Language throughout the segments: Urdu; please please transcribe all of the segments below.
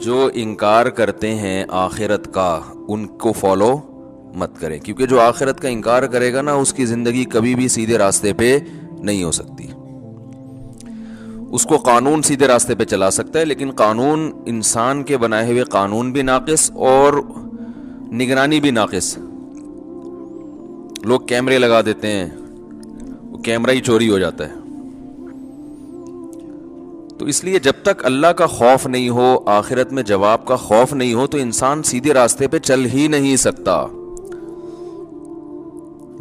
جو انکار کرتے ہیں آخرت کا ان کو فالو مت کریں، کیونکہ جو آخرت کا انکار کرے گا نا اس کی زندگی کبھی بھی سیدھے راستے پہ نہیں ہو سکتی۔ اس کو قانون سیدھے راستے پہ چلا سکتا ہے، لیکن قانون انسان کے بنائے ہوئے قانون بھی ناقص اور نگرانی بھی ناقص۔ لوگ کیمرے لگا دیتے ہیں، وہ کیمرہ ہی چوری ہو جاتا ہے۔ تو اس لیے جب تک اللہ کا خوف نہیں ہو، آخرت میں جواب کا خوف نہیں ہو، تو انسان سیدھے راستے پہ چل ہی نہیں سکتا،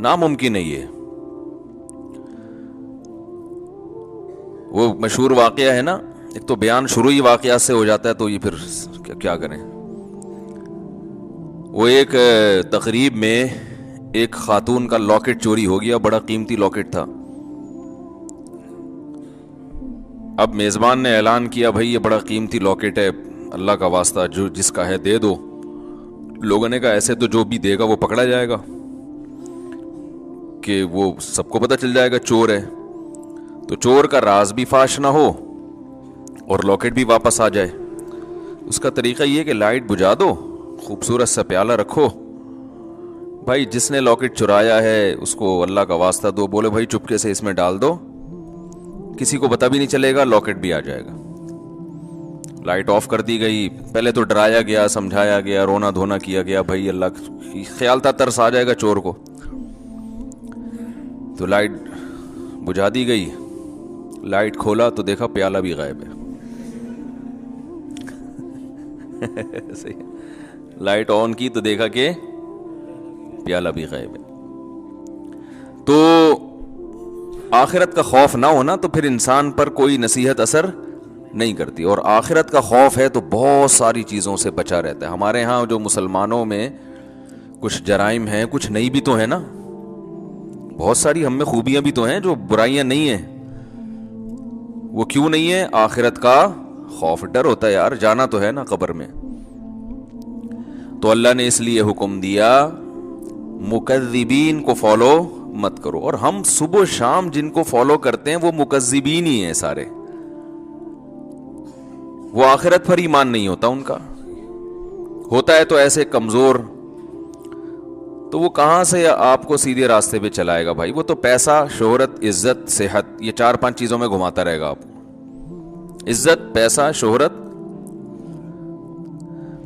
ناممکن ہے یہ۔ وہ مشہور واقعہ ہے نا، ایک تو بیان شروع ہی واقعات سے ہو جاتا ہے، تو یہ پھر کیا کریں۔ وہ ایک تقریب میں ایک خاتون کا لاکٹ چوری ہو گیا، بڑا قیمتی لاکٹ تھا۔ اب میزبان نے اعلان کیا، بھائی یہ بڑا قیمتی لاکٹ ہے، اللہ کا واسطہ جو جس کا ہے دے دو۔ لوگوں نے کہا ایسے تو جو بھی دے گا وہ پکڑا جائے گا، کہ وہ سب کو پتہ چل جائے گا چور ہے، تو چور کا راز بھی فاش نہ ہو اور لاکٹ بھی واپس آ جائے۔ اس کا طریقہ یہ کہ لائٹ بجھا دو، خوبصورت سا پیالہ رکھو، بھائی جس نے لاکٹ چرایا ہے اس کو اللہ کا واسطہ دو، بولے بھائی چپکے سے اس میں ڈال دو، کسی کو پتہ بھی نہیں چلے گا، لاکٹ بھی آ جائے گا۔ لائٹ آف کر دی گئی، پہلے تو ڈرایا گیا، سمجھایا گیا، رونا دھونا کیا گیا، بھائی اللہ خیال تھا ترس آ جائے گا چور کو، تو لائٹ بجھا دی گئی۔ لائٹ کھولا تو دیکھا پیالہ بھی غائب ہے۔ لائٹ آن کی تو دیکھا کہ پیالہ بھی غائب ہے۔ تو آخرت کا خوف نہ ہونا تو پھر انسان پر کوئی نصیحت اثر نہیں کرتی، اور آخرت کا خوف ہے تو بہت ساری چیزوں سے بچا رہتا ہے۔ ہمارے ہاں جو مسلمانوں میں کچھ جرائم ہیں، کچھ نہیں بھی تو ہیں نا، بہت ساری ہم میں خوبیاں بھی تو ہیں، جو برائیاں نہیں ہیں۔ وہ کیوں نہیں ہے؟ آخرت کا خوف، ڈر ہوتا ہے یار، جانا تو ہے نا قبر میں۔ تو اللہ نے اس لیے حکم دیا مکذبین کو فالو مت کرو، اور ہم صبح و شام جن کو فالو کرتے ہیں وہ مکذبین ہی ہیں سارے۔ وہ آخرت پر ایمان نہیں ہوتا ان کا، ہوتا ہے تو ایسے کمزور، تو وہ کہاں سے آپ کو سیدھے راستے پہ چلائے گا بھائی؟ وہ تو پیسہ، شہرت، عزت، صحت، یہ 4-5 چیزوں میں گھماتا رہے گا آپ کو۔ عزت، پیسہ، شہرت۔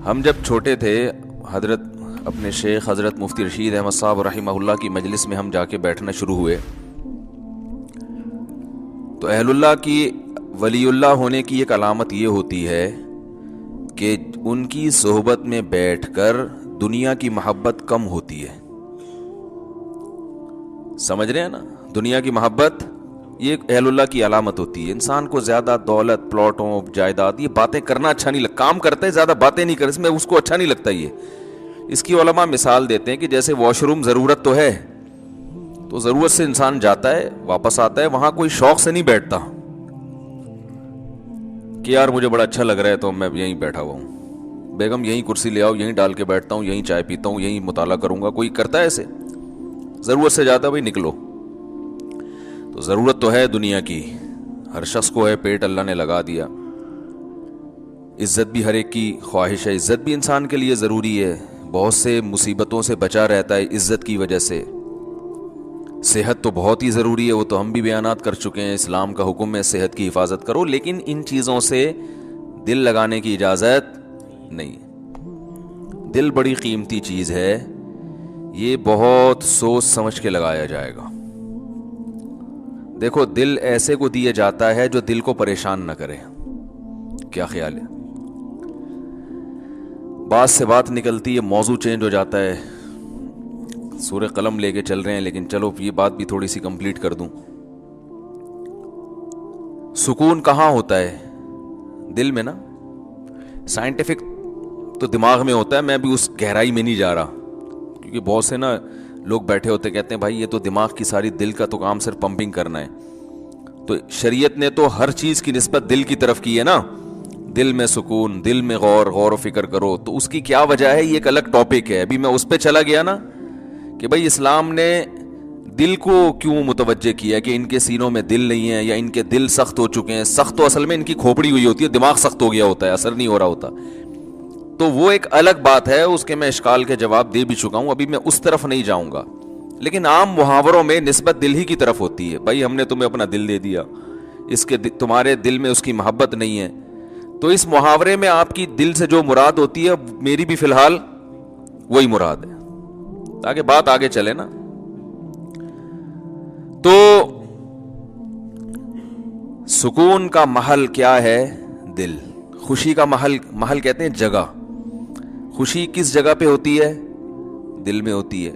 ہم جب چھوٹے تھے، حضرت اپنے شیخ حضرت مفتی رشید احمد صاحب رحمہ اللہ کی مجلس میں ہم جا کے بیٹھنا شروع ہوئے، تو اہل اللہ کی، ولی اللہ ہونے کی ایک علامت یہ ہوتی ہے کہ ان کی صحبت میں بیٹھ کر دنیا کی محبت کم ہوتی ہے۔ سمجھ رہے ہیں نا؟ دنیا کی محبت یہ اہل اللہ کی علامت ہوتی ہے۔ انسان کو زیادہ دولت، پلاٹوں، جائیداد، یہ باتیں کرنا اچھا نہیں لگتا، کام کرتا ہے زیادہ باتیں نہیں کرتا، اس میں اس کو اچھا نہیں لگتا۔ یہ اس کی علماء مثال دیتے ہیں کہ جیسے واش روم ضرورت تو ہے، تو ضرورت سے انسان جاتا ہے واپس آتا ہے، وہاں کوئی شوق سے نہیں بیٹھتا کہ یار مجھے بڑا اچھا لگ رہا ہے تو میں یہیں بیٹھا ہوا ہوں، بیگم یہیں کرسی لے آؤ، یہیں ڈال کے بیٹھتا ہوں، یہیں چائے پیتا ہوں، یہیں مطالعہ کروں گا۔ کوئی کرتا ہے ایسے؟ ضرورت سے جاتا، بھائی نکلو۔ تو ضرورت تو ہے دنیا کی، ہر شخص کو ہے، پیٹ اللہ نے لگا دیا۔ عزت بھی ہر ایک کی خواہش ہے، عزت بھی انسان کے لیے ضروری ہے، بہت سے مصیبتوں سے بچا رہتا ہے عزت کی وجہ سے۔ صحت تو بہت ہی ضروری ہے، وہ تو ہم بھی بیانات کر چکے ہیں، اسلام کا حکم ہے صحت کی حفاظت کرو، لیکن ان چیزوں سے دل لگانے کی اجازت نہیں۔ دل بڑی قیمتی چیز ہے، یہ بہت سوچ سمجھ کے لگایا جائے گا۔ دیکھو دل ایسے کو دیا جاتا ہے جو دل کو پریشان نہ کرے۔ کیا خیال ہے؟ بات سے بات نکلتی ہے، موضوع چینج ہو جاتا ہے، سورہ قلم لے کے چل رہے ہیں، لیکن چلو یہ بات بھی تھوڑی سی کمپلیٹ کر دوں۔ سکون کہاں ہوتا ہے؟ دل میں نا۔ سائنٹیفک تو دماغ میں ہوتا ہے، میں بھی اس گہرائی میں نہیں جا رہا، کیونکہ بہت سے نا لوگ بیٹھے ہوتے کہتے ہیں بھائی یہ تو دماغ کی ساری، دل کا تو کام صرف پمپنگ کرنا ہے۔ تو شریعت نے تو ہر چیز کی نسبت دل کی طرف کی ہے نا، دل میں سکون، دل میں غور و فکر کرو، تو اس کی کیا وجہ ہے یہ ایک الگ ٹاپک ہے۔ ابھی میں اس پہ چلا گیا نا کہ بھائی اسلام نے دل کو کیوں متوجہ کیا کہ ان کے سینوں میں دل نہیں ہے، یا ان کے دل سخت ہو چکے ہیں۔ سخت تو اصل میں ان کی کھوپڑی ہوئی ہوتی ہے، دماغ سخت ہو گیا ہوتا ہے، اثر نہیں ہو رہا ہوتا۔ تو وہ ایک الگ بات ہے, اس کے میں اشکال کے جواب دے بھی چکا ہوں, ابھی میں اس طرف نہیں جاؤں گا. لیکن عام محاوروں میں نسبت دل ہی کی طرف ہوتی ہے. بھائی ہم نے تمہیں اپنا دل دے دیا, اس کے تمہارے دل میں اس کی محبت نہیں ہے, تو اس محاورے میں آپ کی دل سے جو مراد ہوتی ہے میری بھی فی الحال وہی مراد ہے, تاکہ بات آگے چلے نا. تو سکون کا محل کیا ہے؟ دل. خوشی کا محل کہتے ہیں جگہ. خوشی کس جگہ پہ ہوتی ہے؟ دل میں ہوتی ہے.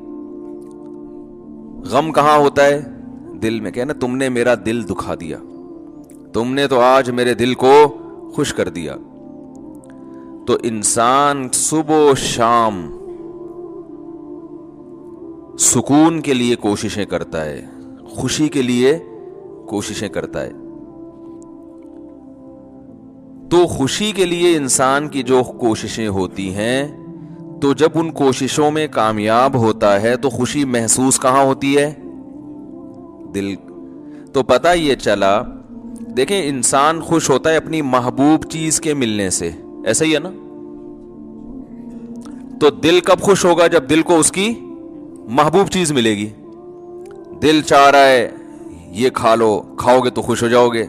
غم کہاں ہوتا ہے؟ دل میں. کہنا تم نے میرا دل دکھا دیا, تم نے تو آج میرے دل کو خوش کر دیا. تو انسان صبح و شام سکون کے لیے کوششیں کرتا ہے, خوشی کے لیے کوششیں کرتا ہے. تو خوشی کے لیے انسان کی جو کوششیں ہوتی ہیں, تو جب ان کوششوں میں کامیاب ہوتا ہے تو خوشی محسوس کہاں ہوتی ہے؟ دل. تو پتہ یہ چلا, دیکھیں انسان خوش ہوتا ہے اپنی محبوب چیز کے ملنے سے, ایسا ہی ہے نا. تو دل کب خوش ہوگا؟ جب دل کو اس کی محبوب چیز ملے گی. دل چاہ رہا ہے یہ کھا لو, کھاؤ گے تو خوش ہو جاؤ گے.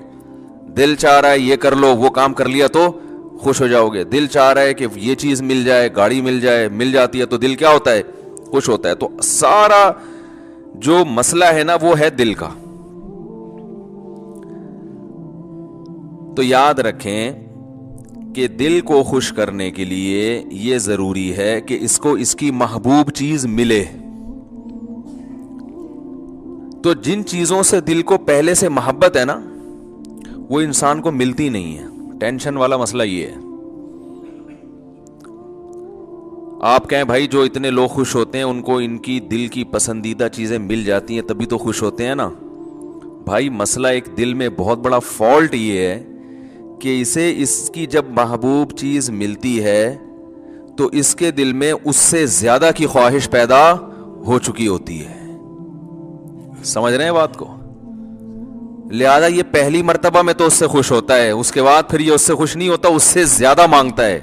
دل چاہ رہا ہے یہ کر لو, وہ کام کر لیا تو خوش ہو جاؤ گے. دل چاہ رہا ہے کہ یہ چیز مل جائے, گاڑی مل جائے, مل جاتی ہے تو دل کیا ہوتا ہے؟ خوش ہوتا ہے. تو سارا جو مسئلہ ہے نا وہ ہے دل کا. تو یاد رکھیں کہ دل کو خوش کرنے کے لیے یہ ضروری ہے کہ اس کو اس کی محبوب چیز ملے. تو جن چیزوں سے دل کو پہلے سے محبت ہے نا وہ انسان کو ملتی نہیں ہے. ٹینشن والا مسئلہ یہ ہے. آپ کہیں بھائی جو اتنے لوگ خوش ہوتے ہیں ان کو ان کی دل کی پسندیدہ چیزیں مل جاتی ہیں تبھی تو خوش ہوتے ہیں نا. بھائی مسئلہ ایک دل میں بہت بڑا فالٹ یہ ہے کہ اسے اس کی جب محبوب چیز ملتی ہے تو اس کے دل میں اس سے زیادہ کی خواہش پیدا ہو چکی ہوتی ہے. سمجھ رہے ہیں بات کو؟ لہذا یہ پہلی مرتبہ میں تو اس سے خوش ہوتا ہے, اس کے بعد پھر یہ اس سے خوش نہیں ہوتا, اس سے زیادہ مانگتا ہے.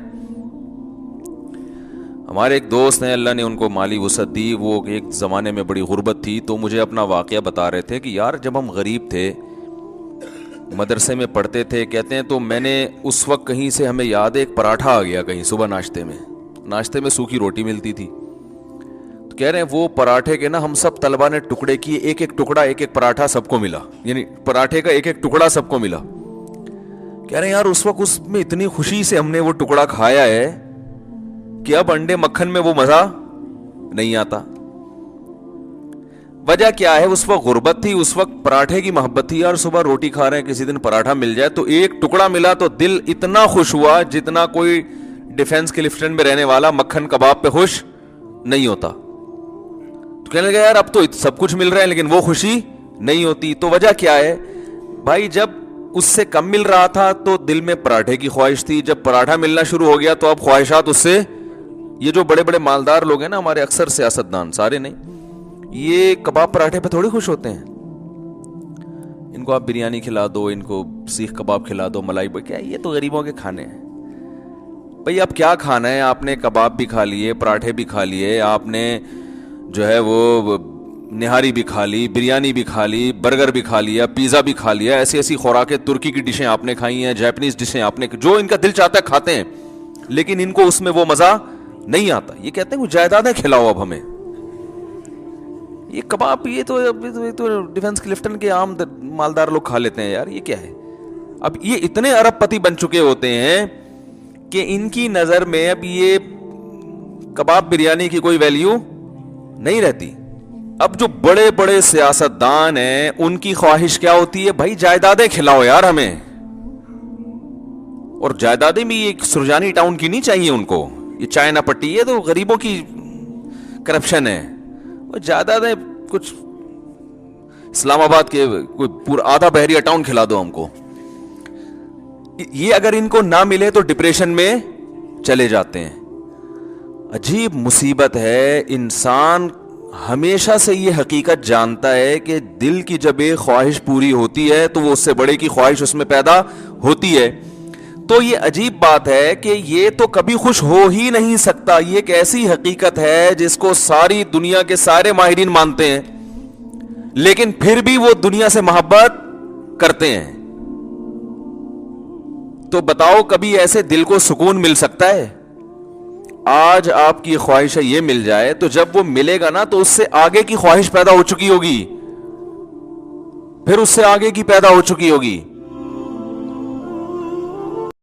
ہمارے ایک دوست ہیں, اللہ نے ان کو مالی وسعت دی, وہ ایک زمانے میں بڑی غربت تھی, تو مجھے اپنا واقعہ بتا رہے تھے کہ یار جب ہم غریب تھے, مدرسے میں پڑھتے تھے, کہتے ہیں تو میں نے اس وقت کہیں سے ہمیں یاد ہے ایک پراٹھا آ گیا کہیں صبح ناشتے میں سوکھی روٹی ملتی تھی. تو کہہ رہے ہیں وہ پراٹھے کے نا ہم سب طلبہ نے ٹکڑے کیے, ایک ایک ٹکڑا, ایک ایک پراٹھا سب کو ملا, یعنی پراٹھے کا ایک ایک ٹکڑا سب کو ملا. کہہ رہے ہیں یار اس وقت اس میں اتنی خوشی سے ہم نے وہ ٹکڑا کھایا ہے کہ اب انڈے مکھن میں وہ مزہ نہیں آتا. وجہ کیا ہے؟ اس وقت غربت تھی, اس وقت پراٹھے کی محبت تھی. یار صبح روٹی کھا رہے ہیں, کسی دن پراٹھا مل جائے تو ایک ٹکڑا ملا تو دل اتنا خوش ہوا جتنا کوئی ڈیفنس کلفٹن میں رہنے والا مکھن کباب پہ خوش نہیں ہوتا. تو کہنے لگا یار اب تو سب کچھ مل رہا ہے لیکن وہ خوشی نہیں ہوتی. تو وجہ کیا ہے بھائی؟ جب اس سے کم مل رہا تھا تو دل میں پراٹھے کی خواہش تھی, جب پراٹھا ملنا شروع ہو گیا تو اب خواہشات اس سے. یہ جو بڑے بڑے مالدار لوگ ہیں نا ہمارے, اکثر سیاستدان, سارے نہیں, یہ کباب پراٹھے پہ تھوڑی خوش ہوتے ہیں. ان کو آپ بریانی کھلا دو, ان کو سیخ کباب کھلا دو, ملائی کیا, یہ تو غریبوں کے کھانے ہیں. بھئی اب کیا کھانا ہے آپ نے؟ کباب بھی کھا لیے, پراٹھے بھی کھا لیے, آپ نے جو ہے وہ نہاری بھی کھا لی, بریانی بھی کھا لی, برگر بھی کھا لیا, پیزا بھی کھا لیا, ایسی ایسی خوراکیں, ترکی کی ڈشیں آپ نے کھائی ہیں, جاپنیز ڈشیں آپ نے, جو ان کا دل چاہتا ہے کھاتے ہیں, لیکن ان کو اس میں وہ مزہ نہیں آتا. یہ کہتے ہیں وہ جائیدادیں کھلاؤ اب ہمیں, یہ کباب یہ تو ڈیفنس کلفٹن کے عام مالدار لوگ کھا لیتے ہیں. یار یہ کیا ہے؟ اب یہ اتنے ارب پتی بن چکے ہوتے ہیں کہ ان کی نظر میں اب یہ کباب بریانی کی کوئی ویلیو نہیں رہتی. اب جو بڑے بڑے سیاستدان ہیں ان کی خواہش کیا ہوتی ہے؟ بھائی جائیدادیں کھلاؤ یار ہمیں. اور جائیدادیں بھی ایک سرجانی ٹاؤن کی نہیں چاہیے ان کو, یہ چائنا پٹی, یہ تو غریبوں کی کرپشن ہے. جائیدادیں کچھ اسلام آباد کے کوئی پورا آدھا بحریہ ٹاؤن کھلا دو ہم کو. یہ اگر ان کو نہ ملے تو ڈپریشن میں چلے جاتے ہیں. عجیب مصیبت ہے. انسان ہمیشہ سے یہ حقیقت جانتا ہے کہ دل کی جب ایک خواہش پوری ہوتی ہے تو وہ اس سے بڑے کی خواہش اس میں پیدا ہوتی ہے. تو یہ عجیب بات ہے کہ یہ تو کبھی خوش ہو ہی نہیں سکتا. یہ ایک ایسی حقیقت ہے جس کو ساری دنیا کے سارے ماہرین مانتے ہیں, لیکن پھر بھی وہ دنیا سے محبت کرتے ہیں. تو بتاؤ کبھی ایسے دل کو سکون مل سکتا ہے؟ آج آپ کی خواہش یہ مل جائے تو جب وہ ملے گا نا تو اس سے آگے کی خواہش پیدا ہو چکی ہوگی, پھر اس سے آگے کی پیدا ہو چکی ہوگی.